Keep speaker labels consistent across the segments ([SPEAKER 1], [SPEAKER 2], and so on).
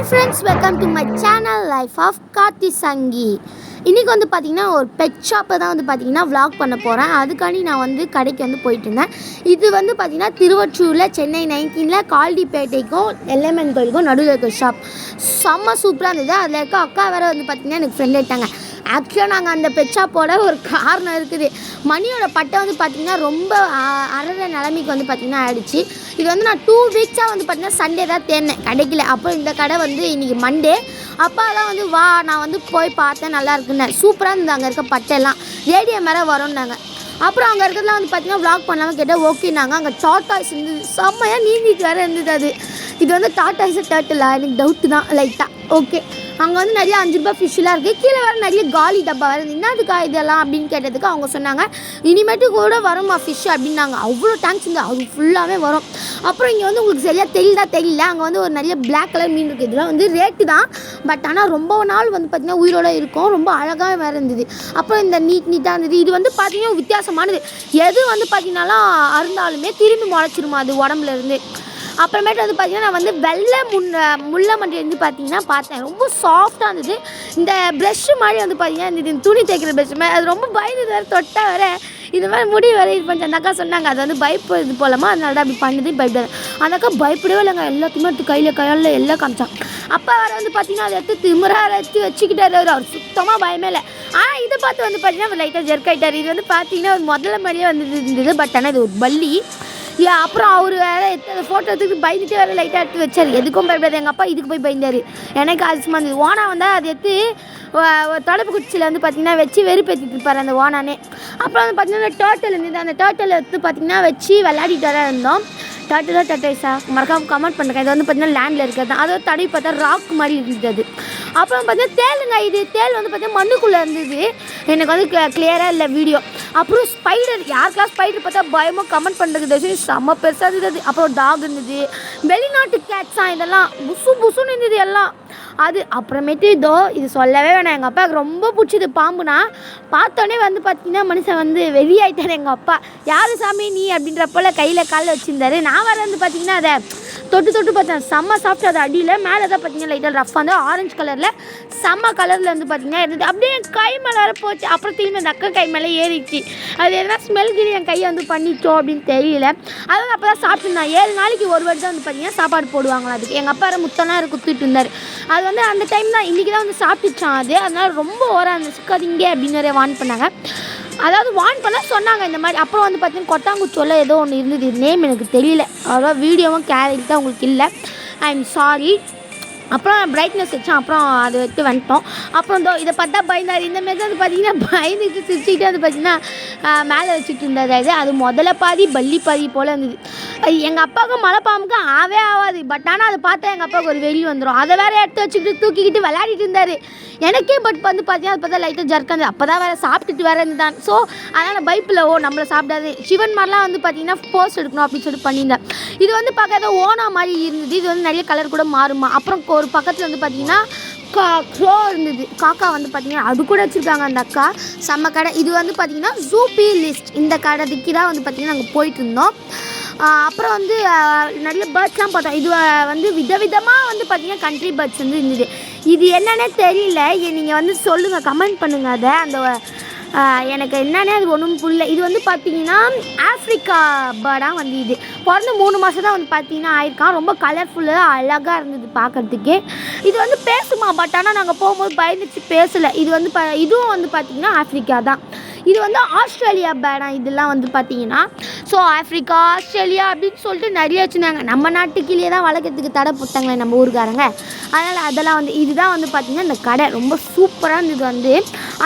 [SPEAKER 1] Hi friends, welcome to my channel life of Karthi Sangi. இன்றைக்கி வந்து பார்த்திங்கன்னா ஒரு பெட் ஷாப்பை தான் வந்து பார்த்திங்கன்னா vlog பண்ண போகிறேன். அதுக்காண்டி நான் வந்து கடைக்கு வந்து போயிட்டுருந்தேன். இது வந்து பார்த்திங்கன்னா திருவொற்றியூரில் சென்னை 19 கால்டிப்பேட்டைக்கும் எல்எம்என் கோயிலுக்கும் நடுவில் இருக்க ஷாப். செம்ம சூப்பராக இருந்தது. அதில் இருக்க அக்கா வேறு வந்து பார்த்திங்கன்னா எனக்கு ஃப்ரெண்ட் ஆகிட்டாங்க. ஆக்சுவலாக நாங்கள் அந்த பெட் ஷாப்போட ஒரு காரணம் இருக்குது. மணியோட பட்டை வந்து பார்த்திங்கன்னா ரொம்ப அறற நிலைமைக்கு வந்து பார்த்திங்கன்னா ஆகிடுச்சு. இது வந்து நான் 2 வீக்ஸாக வந்து பார்த்திங்கன்னா சண்டே தான் தேடினேன், கிடைக்கல. அப்போ இந்த கடை வந்து இன்றைக்கி மண்டே. அப்பா தான் வந்து வா நான் வந்து போய் பார்த்தேன், நல்லா இருக்குன்னு சூப்பராக இருந்தது. அங்கே இருக்க பட்டையெல்லாம் ரேடியம் மேலே வரும்னாங்க. அப்புறம் அங்கே இருக்கிறதுலாம் வந்து பார்த்திங்கன்னா vlog பண்ணலாமல் கேட்டால் ஓகேனாங்க. அங்கே டாட்டாய்ஸ் இருந்தது, செம்மையாக நீந்திட்டு வேறு இருந்தது. அது இது வந்து டாட்டாய்ஸு டர்ட்டிலா எனக்கு டவுட்டு தான் லைட்டாக. ஓகே, அங்கே வந்து நிறைய 5 ரூபாய் ஃபிஷ்ஷெலாம் இருக்குது. கீழே வேறு நிறைய காலி டப்பா வேறு. என்னதுக்கா இதெல்லாம் அப்படின்னு கேட்டதுக்கு அவங்க சொன்னாங்க இனிமேட்டு கூட வருமா ஃபிஷ் அப்படின்னாங்க. அவ்வளோ டேங்க்ஸ் இருந்து அது ஃபுல்லாகவே வரும். அப்புறம் இங்கே வந்து உங்களுக்கு சரியாக தெரியல, அங்கே வந்து ஒரு நிறைய பிளாக் கலர் மீன் இருக்குது. இதெல்லாம் வந்து ரேட்டு தான், பட் ஆனால் ரொம்ப நாள் வந்து பார்த்திங்கன்னா உயிரோடு இருக்கும். ரொம்ப அழகாக வேறு இருந்தது. அப்புறம் இந்த நீட்டாக இருந்தது. இது வந்து பார்த்திங்கன்னா வித்தியாசமானது. எது வந்து பார்த்திங்கனாலும் அருந்தாலுமே திரும்பி முளைச்சிருமா அது உடம்புல இருந்து. அப்புறமேட்டு வந்து பார்த்திங்கன்னா நான் வந்து வெள்ளை முல்லை மண்டி வந்து பார்த்திங்கன்னா பார்த்தேன். ரொம்ப சாஃப்டாக இருந்தது. இந்த ப்ரெஷ்ஷு மாதிரி வந்து பார்த்திங்கன்னா இந்த துணி தைக்கிற ப்ரெஷ்ஷு மாதிரி அது ரொம்ப பயந்து வேறு தொட்டால் வேறு இது மாதிரி முடி வேறு இது பண்ணி. அந்த அக்கா சொன்னாங்க அது வந்து பயப்படுது போலமா, அதனால தான் அப்படி பண்ணுது பயப்படாது. அந்த அக்கா பயப்படவே இல்லைங்க. எல்லாத்தையுமே எடுத்து கையில் எல்லாம் காமிச்சான். அப்பா வேறு வந்து பார்த்திங்கன்னா அதை எடுத்து திமிராக எடுத்து வச்சுக்கிட்டாரு. அவர் சுத்தமாக பயமே இல்லை. ஆனால் இதை பார்த்து வந்து பார்த்திங்கன்னா அவர் லைட்டாக ஜெர்க் ஆகிட்டார். இது வந்து பார்த்திங்கன்னா ஒரு முதல்ல மாதிரியே வந்து இருந்தது, பட் ஆனால் இது ஒரு பள்ளி. அப்புறம் அவர் வேறு ஃபோட்டோ எடுத்துட்டு பயந்துட்டு வேறு லைட்டாக எடுத்து வச்சார். எதுக்கும் பயப்படாது. எங்கள் அப்பா இதுக்கு போய் பயந்தார். எனக்கு அதிசயமாக இருந்தது. ஓனா வந்தால் அதை எடுத்து தொடப்பு குச்சியில் வந்து பார்த்திங்கன்னா வச்சு வெறுப்பேற்றிட்டு இருப்பார் அந்த ஓனானே. அப்புறம் வந்து பார்த்திங்கன்னா டர்ட்டில் இருந்தது. அந்த டர்ட்டில் எடுத்து பார்த்திங்கன்னா வச்சு விளையாடிட்டு வர இருந்தோம். டர்ட்டைஸா மறக்காம கமெண்ட் பண்ணுறேன். இது வந்து பார்த்திங்கன்னா லேண்டில் இருக்கிறது தான். அதை தடவி பார்த்தா ராக் மாதிரி இருந்தது அது. அப்புறம் பார்த்திங்கன்னா தேளுங்க. இது தேள் வந்து பார்த்திங்கன்னா மண்ணுக்குள்ளே இருந்தது. எனக்கு வந்து கிளியராக இல்லை வீடியோ. அப்புறம் ஸ்பைடர், யாருக்கெல்லாம் ஸ்பைடர் பார்த்தா பயமாக கமெண்ட் பண்ணுறது செம்ம பெருசாக இருந்தது. அப்புறம் டாக் இருந்தது. வெளிநாட்டு கேட்ஸாக இதெல்லாம் புசுன்னு இருந்தது எல்லாம். அது அப்புறமேட்டு இது சொல்லவே வேணாம். எங்கள் அப்பாவுக்கு ரொம்ப பிடிச்சது பாம்புனா. பார்த்தோன்னே வந்து பார்த்திங்கன்னா மனுஷன் வந்து வெறியாயிட்டார் எங்கள் அப்பா. யார் சாமி நீ அப்படின்றப்போல கையில் காலில் வச்சுருந்தாரு. நான் வேறு வந்து பார்த்திங்கன்னா அதை தொட்டு பார்த்தேன். செம்ம சாஃப்ட். அது அடியில் மேலே தான் பார்த்திங்கன்னா லைட்டாக ரஃப் வந்து ஆரஞ்சு கலரில் செம்ம கலரில் வந்து பார்த்திங்கன்னா இருந்தது. அப்படியே என் கை மேலே வர போச்சு. அப்புறம் திரும்பி அந்த அக்கா கை மேலே ஏறிடுச்சு. அது எதனா ஸ்மெல்கிரி என் கையை வந்து பண்ணிச்சோம் அப்படின்னு தெரியல. அது வந்து அப்போ தான் சாப்பிட்டுருந்தான். 7 நாளைக்கு ஒரு வாட்டி தான் வந்து பார்த்திங்கன்னா சாப்பாடு போடுவாங்களா அதுக்கு. எங்கள் அப்பா முத்தெல்லாம் குத்துட்டு இருந்தார். அது வந்து அந்த டைம் தான் இன்றைக்கி தான் வந்து சாப்பிட்டுச்சான் அது. அதனால் ரொம்ப ஓரம் அந்த சிக்காதீங்க அப்படின்னு நிறைய வான் பண்ணாங்க. அதாவது வான் பண்ண சொன்னாங்க இந்த மாதிரி. அப்புறம் வந்து பார்த்திங்கன்னா கொட்டாங்குச்சோல்ல ஏதோ ஒன்று இருந்தது. நேம் எனக்கு தெரியல. அவ்வளோ வீடியோவும் கேரக்டாக உங்களுக்கு இல்லை, ஐ எம் சாரி. அப்புறம் பிரைட்னஸ் வச்சோம். அப்புறம் அதை எடுத்து வந்துட்டோம். அப்புறம் இதை பார்த்தா பயந்தார். இந்தமாரி தான் வந்து பார்த்திங்கன்னா பயந்துட்டு சிரிச்சுக்கிட்டு வந்து பார்த்திங்கன்னா மேலே வச்சுட்டு இருந்தது. அது முதல்ல பாதி பள்ளி பாதி போல் இருந்தது. எங்கள் அப்பாவுக்கு மலைப்பாம்புக்கு ஆகாது. பட் ஆனால் அதை பார்த்தா எங்கள் அப்பாவுக்கு ஒரு வெளி வந்துடும். அதை வேறு எடுத்து வச்சுக்கிட்டு தூக்கிக்கிட்டு விளையாடிட்டு இருந்தார். எனக்கே பட் வந்து பார்த்திங்கன்னா அது பார்த்தா லைட்டாக ஜர்க்காந்து. அப்போ தான் வேறு சாப்பிட்டுட்டு வேறு இருந்தான். ஸோ அதனால் பைப்பில் நம்மளை சாப்பிடாது சிவன் மாதிரிலாம் வந்து பார்த்திங்கன்னா போஸ்ட் எடுக்கணும் அப்படின்னு சொல்லிட்டு பண்ணியிருந்தேன். இது வந்து பார்க்காத ஓனா மாதிரி இருந்தது. இது வந்து நிறைய கலர் கூட மாறுமா. அப்புறம் ஒரு பக்கத்தில் வந்து பார்த்திங்கன்னா க்ரோ இருந்தது. காக்கா வந்து பார்த்திங்கன்னா அது கூட வச்சுருக்காங்க அந்த அக்கா. செம்ம கடை. இது வந்து பார்த்திங்கன்னா ஜூபி லிஸ்ட் இந்த கடைக்கு தான் வந்து பார்த்திங்கன்னா நாங்கள் போயிட்டு இருந்தோம். அப்புறம் வந்து நிறைய பேர்ட்ஸ்லாம் பார்த்தோம். இது வந்து விதவிதமாக வந்து பார்த்திங்கன்னா கண்ட்ரி பேர்ட்ஸ் வந்து இருந்தது. இது என்னன்னே தெரியல. நீங்கள் வந்து சொல்லுங்கள், கமெண்ட் பண்ணுங்கள். அதை அந்த எனக்கு என்னன்னே அது ஒன்றும் புரியல. இது வந்து பார்த்திங்கன்னா ஆஃப்ரிக்கா பேர்டாக வந்து இது பிறந்து 3 மாதம் தான் வந்து பார்த்திங்கன்னா ஆயிருக்கான். ரொம்ப கலர்ஃபுல்லாக அழகாக இருந்தது பார்க்குறதுக்கே. இது வந்து பேசுமா, பட் ஆனால் நாங்கள் போகும்போது பயந்துச்சு பேசலை. இது வந்து இதுவும் வந்து பார்த்திங்கன்னா ஆஃப்ரிக்கா தான். இது வந்து ஆஸ்திரேலியா பேர்டாக இதெல்லாம் வந்து பார்த்திங்கன்னா. ஸோ ஆஃப்ரிக்கா ஆஸ்திரேலியா அப்படின்னு சொல்லிட்டு நிறைய வச்சுருந்தாங்க. நம்ம நாட்டுக்கிலேயே தான் வளர்க்குறதுக்கு தடை போட்டாங்களே நம்ம ஊருக்காரங்க. அதனால் அதெல்லாம் வந்து இதுதான் வந்து பார்த்திங்கன்னா இந்த கடை ரொம்ப சூப்பராக இருந்தது. வந்து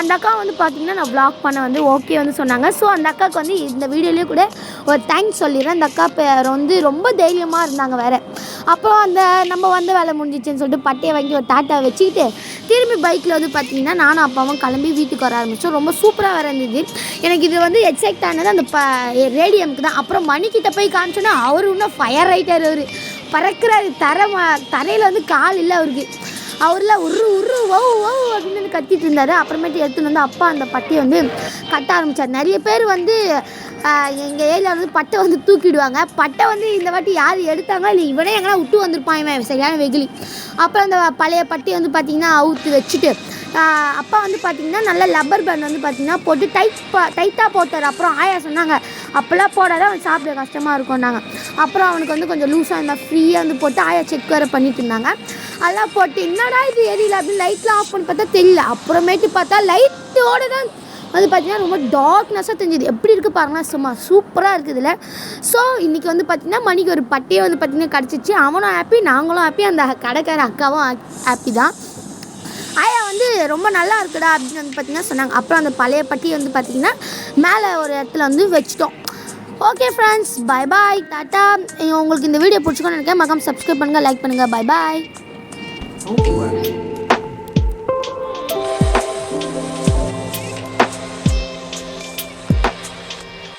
[SPEAKER 1] அந்த அக்கா வந்து பார்த்திங்கன்னா நான் vlog பண்ண வந்து ஓகே வந்து சொன்னாங்க. ஸோ அந்த அக்காவுக்கு வந்து இந்த வீடியோலேயே கூட ஒரு தேங்க்ஸ் சொல்லிடுறேன். அந்த அக்கா பேர் வந்து ரொம்ப தைரியமாக இருந்தாங்க வேறு. அப்புறம் அந்த நம்ம வந்து வேலை முடிஞ்சிச்சுன்னு சொல்லிட்டு பட்டையை வாங்கி ஒரு டாட்டா வச்சுக்கிட்டு திரும்பி பைக்கில் வந்து பார்த்திங்கன்னா நானும் அப்பாவும் கிளம்பி வீட்டுக்கு வர ஆரம்பித்தோம். ரொம்ப சூப்பராக வேறு இருந்தது. எனக்கு இது வந்து எக்ஸைட் ஆனது அந்த ரேடியம்க்கு தான். அப்புறம் மணிக்கிட்ட போய் காமிச்சோன்னா அவர் இன்னும் ஃபயர் ரைட்டர். அவர் பறக்கிறாரு. தரையில் வந்து கால் இல்லை அவருக்கு. அவரில் உரு ஓ அப்படின்னு வந்து கத்திட்டு இருந்தார். அப்புறமேட்டு எடுத்துன்னு வந்து அப்பா அந்த பட்டியை வந்து கட்ட ஆரம்பித்தார். நிறைய பேர் வந்து எங்கள் ஏரியாவில் வந்து பட்டை வந்து தூக்கிடுவாங்க. பட்டை வந்து இந்த வாட்டி யார் எடுத்தாங்க இல்லை இவனே எங்கன்னா விட்டு வந்திருப்பான் இவன் சரியான வெகுளி. அப்புறம் அந்த பழைய பட்டியை வந்து பார்த்திங்கன்னா அவுத்து வச்சுட்டு அப்பா வந்து பார்த்திங்கன்னா நல்ல லப்பர் பேண்ட் வந்து பார்த்திங்கன்னா போட்டு டைட்டாக போட்டார். அப்புறம் ஆயா சொன்னாங்க அப்போல்லாம் போடாத அவன் சாப்பிட கஷ்டமாக இருக்கும்னாங்க. அப்புறம் அவனுக்கு வந்து கொஞ்சம் லூஸாக இருந்தால் ஃப்ரீயாக வந்து போட்டு ஆயா செக் வேறு பண்ணிட்டு இருந்தாங்க. அதெல்லாம் போட்டு என்னடா இது எரியல அப்படின்னு லைட்லாம் ஆஃப் பண்ணி பார்த்தா தெரியல. அப்புறமேட்டு பார்த்தா லைட்டோடு தான் வந்து பார்த்திங்கன்னா ரொம்ப டார்க்னஸாக தெரிஞ்சுது. எப்படி இருக்குது பாருங்களேன், சும்மா சூப்பராக இருக்குதுல்ல. ஸோ இன்றைக்கி வந்து பார்த்திங்கன்னா மணிக்கு ஒரு பட்டையை வந்து பார்த்திங்கன்னா கிடச்சிச்சு. அவனும் ஹாப்பி, நாங்களும் ஹாப்பி, அந்த கடைக்கார அக்காவும் ஹாப்பி தான். ஆயா வந்து ரொம்ப நல்லா இருக்குடா அப்படின்னு வந்து பார்த்திங்கன்னா சொன்னாங்க. அப்புறம் அந்த பழைய பட்டியை வந்து பார்த்திங்கன்னா மேலே ஒரு இடத்துல வந்து வச்சுட்டோம். Okay friends, bye bye, tata. உங்களுக்கு இந்த வீடியோ பிடிச்சிக்கோன்னு நினைக்கிறேன். மறக்காம சப்ஸ்கிரைப் பண்ணுங்கள், லைக் பண்ணுங்கள். Bye bye.